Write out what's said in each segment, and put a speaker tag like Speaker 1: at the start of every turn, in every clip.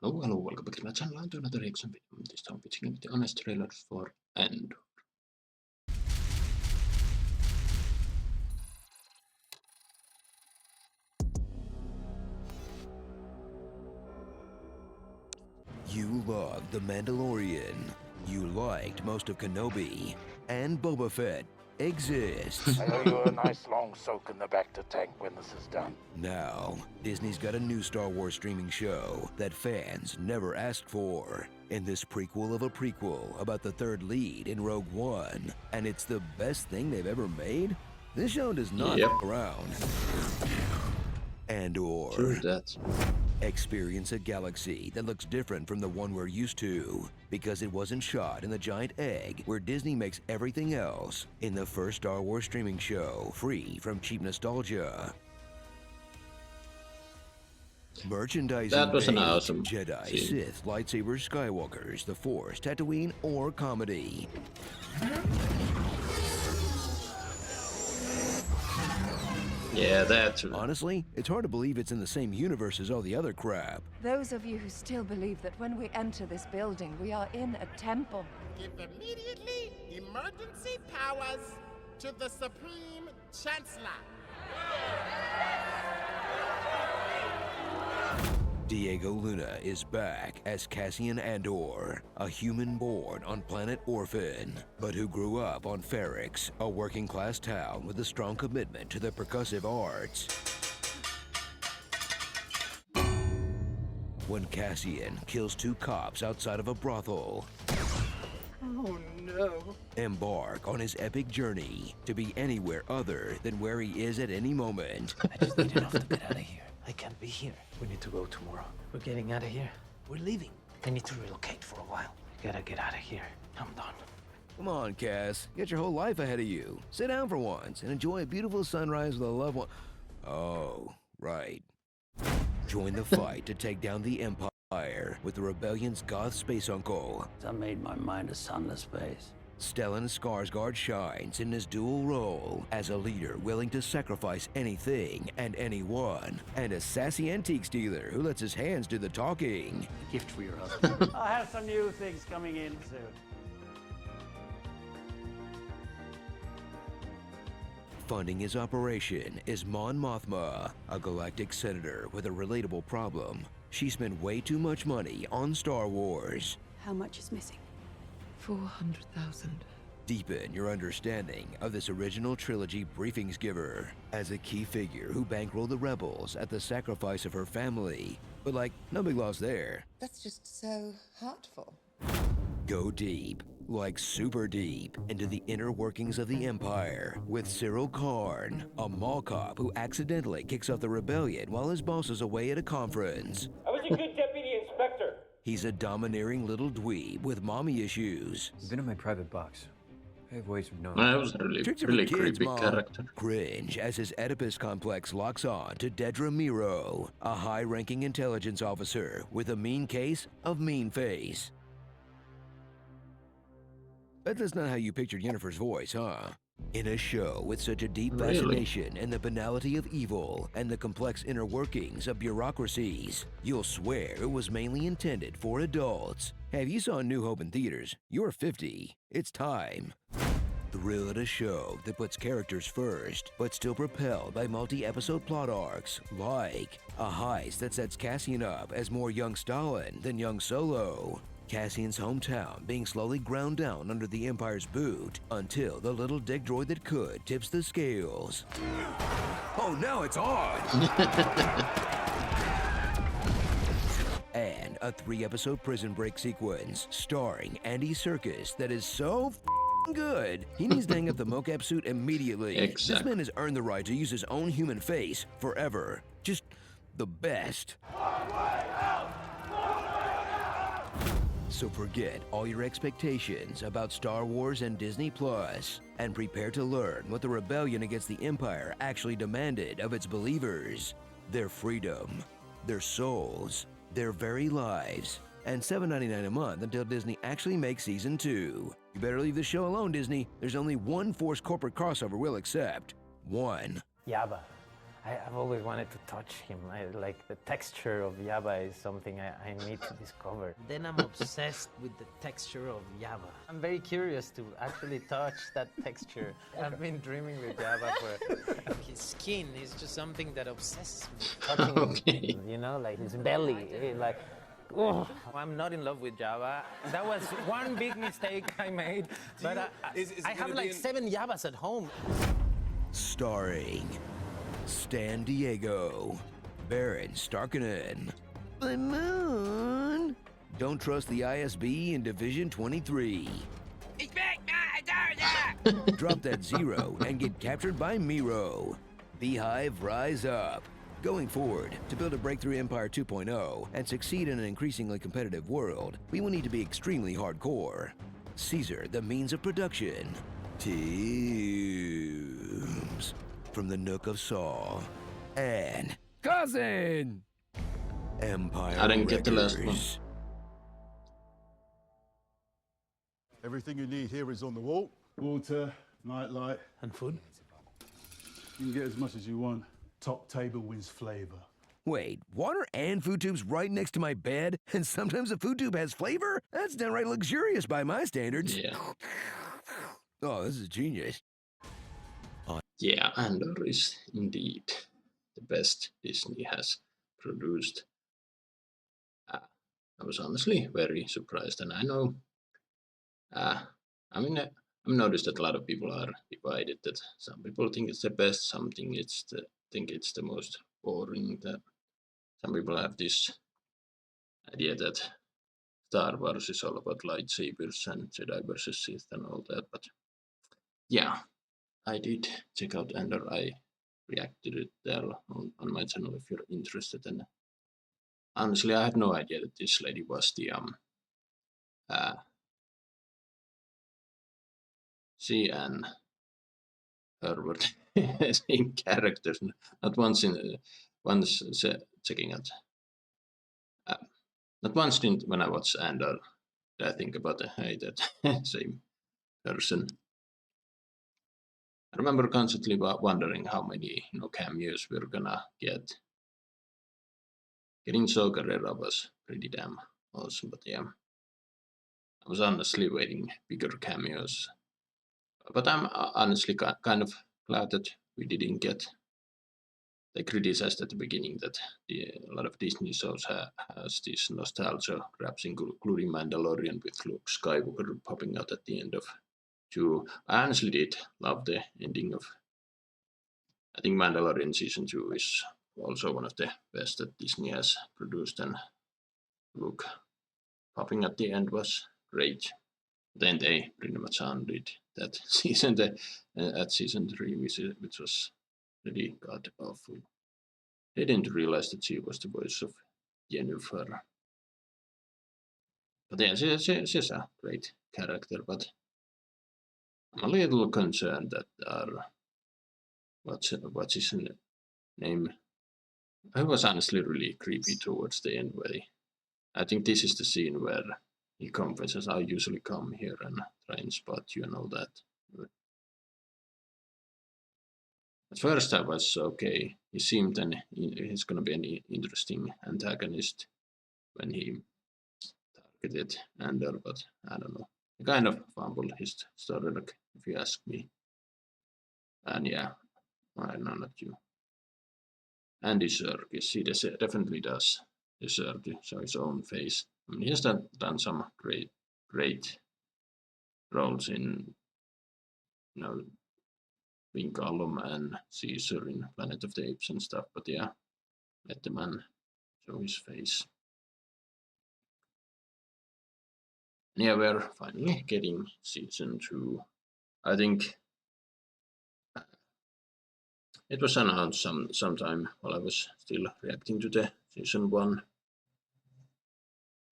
Speaker 1: Hello, welcome back to my channel and to another reaction video. This time we're checking the honest trailer for Andor.
Speaker 2: You loved The Mandalorian. You liked most of Kenobi. And Boba Fett exists.
Speaker 3: I owe you a nice long soak in the bacta tank when this is done.
Speaker 2: Now, Disney's got a new Star Wars streaming show that fans never asked for. In this prequel of a prequel about the third lead in Rogue One. And it's the best thing they've ever made? This show does not
Speaker 1: Yep.
Speaker 2: fuck around. Andor.
Speaker 1: True that.
Speaker 2: Experience a galaxy that looks different from the one we're used to because it wasn't shot in the giant egg where Disney makes everything else in the first Star Wars streaming show, free from cheap nostalgia. Merchandising
Speaker 1: That was an
Speaker 2: page,
Speaker 1: awesome
Speaker 2: Jedi,
Speaker 1: scene.
Speaker 2: Sith, lightsabers, Skywalkers, the Force, Tatooine, or comedy.
Speaker 1: Yeah, that's
Speaker 2: Honestly, it's hard to believe it's in the same universe as all the other crap.
Speaker 4: Those of you who still believe that when we enter this building, we are in a temple.
Speaker 5: Give immediately emergency powers to the Supreme Chancellor.
Speaker 2: Diego Luna is back as Cassian Andor, a human born on planet Orphan, but who grew up on Ferrix, a working-class town with a strong commitment to the percussive arts. When Cassian kills two cops outside of a brothel,
Speaker 5: Oh no.
Speaker 2: embark on his epic journey to be anywhere other than where he is at any moment.
Speaker 6: I just need enough to get out of here. I can't be here. We need to go tomorrow. We're getting out of here. We're leaving. I need to relocate for a while. I gotta get out of here. I'm done.
Speaker 2: Come on, Cass. You got your whole life ahead of you. Sit down for once and enjoy a beautiful sunrise with a loved one. Oh, right. Join the fight to take down the Empire with the Rebellion's goth space uncle.
Speaker 6: I made my mind a sunless space.
Speaker 2: Stellan Skarsgård shines in his dual role as a leader willing to sacrifice anything and anyone, and a sassy antiques dealer who lets his hands do the talking.
Speaker 6: A gift for your husband. I have some new things coming in soon.
Speaker 2: Funding his operation is Mon Mothma, a galactic senator with a relatable problem. She spent way too much money on Star Wars.
Speaker 7: How much is missing?
Speaker 4: 400,000.
Speaker 2: Deepen your understanding of this original trilogy briefings giver as a key figure who bankrolled the rebels at the sacrifice of her family. But like, no big loss there.
Speaker 8: That's just so heartful.
Speaker 2: Go deep, like super deep, into the inner workings of the Empire with Cyril Karn, a mall cop who accidentally kicks off the rebellion while his boss is away at a conference.
Speaker 9: I was a good deputy inspector.
Speaker 2: He's a domineering little dweeb with mommy issues.
Speaker 10: You've been in my private box. I have ways of knowing.
Speaker 1: That was a
Speaker 2: Tricks are
Speaker 1: really
Speaker 2: for kids,
Speaker 1: creepy
Speaker 2: Mom.
Speaker 1: character.
Speaker 2: Cringe as his Oedipus complex locks on to Dedra Miro, a high-ranking intelligence officer with a mean case of mean face. Bet that's not how you pictured Yennefer's voice, huh? In a show with such a deep
Speaker 1: Really?
Speaker 2: fascination in the banality of evil and the complex inner workings of bureaucracies, you'll swear it was mainly intended for adults. Hey, if you saw New Hope in theaters, you're 50. It's time. Thrill at a show that puts characters first, but still propelled by multi-episode plot arcs, like a heist that sets Cassian up as more young Stalin than young Solo. Cassian's hometown being slowly ground down under the Empire's boot until the little dick droid that could tips the scales. Oh, now it's on! And a 3-episode prison break sequence starring Andy Serkis that is so good, he needs to hang up the mocap suit immediately. This
Speaker 1: Exactly.
Speaker 2: man has earned the right to use his own human face forever. Just the best. So forget all your expectations about Star Wars and Disney Plus, and prepare to learn what the rebellion against the Empire actually demanded of its believers. Their freedom, their souls, their very lives, and $7.99 a month until Disney actually makes Season 2. You better leave the show alone, Disney. There's only one forced corporate crossover we'll accept. One.
Speaker 6: Yaba, I've always wanted to touch him. Like the texture of Java is something I need to discover. Then I'm obsessed with the texture of Java. I'm very curious to actually touch that texture. I've been dreaming with Java for... His skin is just something that obsesses me. Touching
Speaker 1: Okay.
Speaker 6: him, you know, like his belly, like... Oh, I'm not in love with Java. That was one big mistake I made. But I have like 7 Javas at home.
Speaker 2: Starring Stan Diego, Baron Starkinen, the Moon. Don't trust the ISB in Division 23. Drop that zero and get captured by Miro. Beehive, rise up. Going forward, to build a breakthrough Empire 2.0 and succeed in an increasingly competitive world, we will need to be extremely hardcore. Caesar, the means of production. Teams from the Nook of Saw. And Cousin! Empire
Speaker 1: I didn't get the last one.
Speaker 2: Records.
Speaker 7: Everything you need here is on the wall. Water, nightlight.
Speaker 6: And food?
Speaker 7: You can get as much as you want. Top table wins flavor.
Speaker 2: Wait, water and food tubes right next to my bed? And sometimes the food tube has flavor? That's downright luxurious by my standards.
Speaker 1: Yeah.
Speaker 2: Oh, this is genius.
Speaker 1: Yeah, Andor is indeed the best Disney has produced. I was honestly very surprised, and I know. I mean, I've noticed that a lot of people are divided. That some people think it's the best, some think it's the most boring. That some people have this idea that Star Wars is all about lightsabers and Jedi versus Sith and all that. But yeah, I did check out Andor. I reacted it there on my channel if you're interested. And honestly, I had no idea that this lady was the she and her were same characters. Not once checking out. Not once when I watch Andor, did I think about hey, that same person. I remember constantly wondering how many cameos we're gonna get. Getting Saw Gerrera was pretty damn awesome, but yeah, I was honestly waiting bigger cameos. But I'm honestly kind of glad that we didn't get. They criticized at the beginning that a lot of Disney shows has this nostalgia grabs, including Mandalorian with Luke Skywalker popping out at the end of 2. I honestly did love the ending of. I think Mandalorian season 2 is also one of the best that Disney has produced, and Luke popping at the end was great. Then they pretty much undid that season at season 3, which was really god awful. They didn't realize that she was the voice of Jennifer. But yeah, she's a great character, but I'm a little concerned that what's his name? I was honestly really creepy towards the end where I think this is the scene where he confesses, I usually come here and try and spot you and all that. At first I was okay. He seemed he's gonna be an interesting antagonist when he targeted Andor, but I don't know. He kind of fumbled his story, like, if you ask me. And yeah, I know not you. And Serkis, he definitely does deserve to show his own face. I mean, he has done some great roles in, being Gollum and Caesar in Planet of the Apes and stuff. But yeah, let the man show his face. And yeah, we're finally getting season 2. I think it was announced sometime while I was still reacting to the season 1.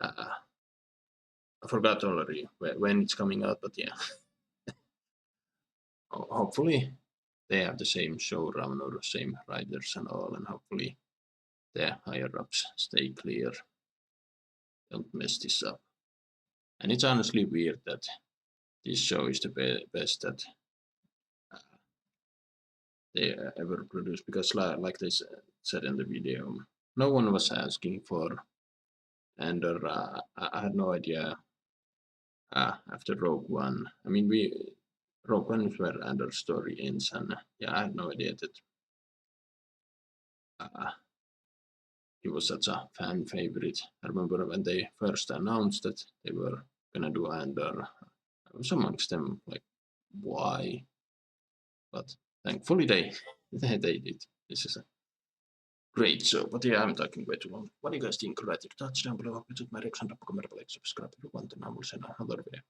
Speaker 1: I forgot already when it's coming out, but yeah. Hopefully they have the same showrunner, same writers and all, and hopefully the higher ups stay clear. Don't mess this up. And it's honestly weird that this show is the best that they ever produced, because like they said in the video, no one was asking for Andor. I had no idea after Rogue One. I mean, Rogue One is where Andor's story ends, and yeah, I had no idea that he was such a fan favorite. I remember when they first announced that they were gonna do Andor, I was amongst them like, why? But thankfully they did. This is a great show. But yeah, I'm talking way too long. What do you guys think? Write your thoughts down below. Visit my Rex and subscribe if you want, and I will send another video.